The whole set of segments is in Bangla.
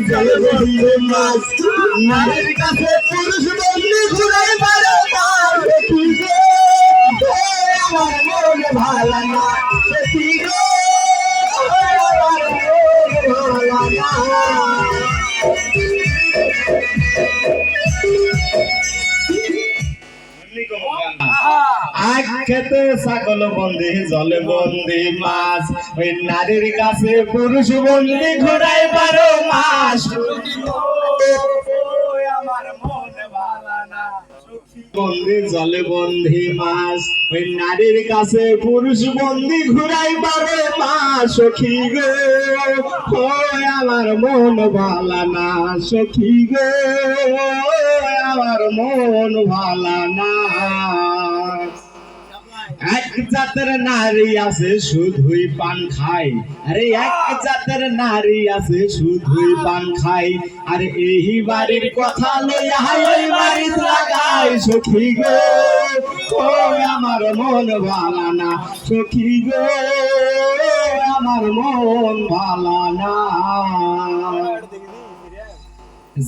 জলে বন্ধু মাছ নারীর কাছে পুরুষ বন্ধু ঘুরে বারো মাস সখী গো আমার মন ভালো না সখী গো আমার মন ভালো না আখ খেতে ছাগল বন্দি জলে বন্দি মাছ ওই নারীর কাছে পুরুষ বন্দি ঘোড়ায় 12 মাস বন্দি জলে বন্দি মাছ ওই নারীর কাছে পুরুষ বন্দি ঘুরাই 12 মাস সখী গো আমার মন ভালো না সখী গো আমার মন ভালো না এক জাতের নারী আছে শুধুই পান খায় আরে এক জাতের নারী আছে শুধুই পান খায় আরে এই বাড়ির কথা লইয়া ওই বাড়িতে লাগাই সখী গো আমার মন ভালো না সখী গো আমার মন ভালো না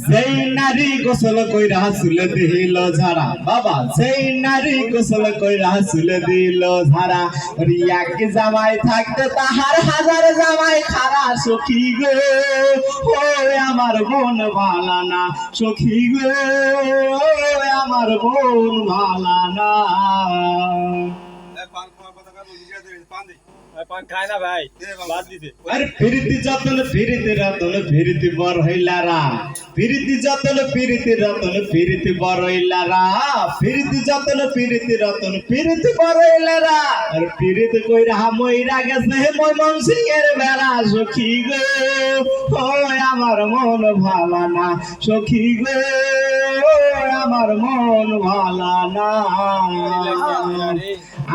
যেই নারী গোসল কইরা চুলে দিল ঝাড়া বাবা যেই নারী গোসল কইরা চুলে দিল ঝাড়া এক জামাই থাকতে তাহার হাজার জামাই খারা সখী গো আমার মন ভালো না সখী গো আমার মন ভালো না ফিরিতি যতন ফিরিতি রতন ফিরিতি বর হইলারা ফিরিতি যতন ফিরিতি রতন ফিরিতি বর হইলারা ফিরিতি যতন ফিরিতি রতন ফিরিতি বর হইলারা আর ফিরিতি কইরা মইরা গেছে ময়মন সিংহের বেড়া সখী গো আমার মন ভালো না সখী গো আমার মন ভালো না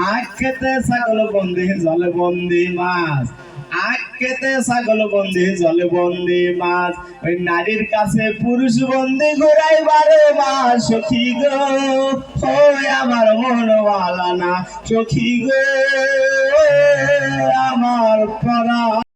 আখ খেতে ছাগল বন্দি জলে বন্দি মাছ আখ খেতে ছাগল বন্দি জলে বন্দি মাছ ওই নারীর কাছে পুরুষ বন্দি ঘোরাই 12 মাস সখী গো আমার মন ভালো না সখী গো আমার পরা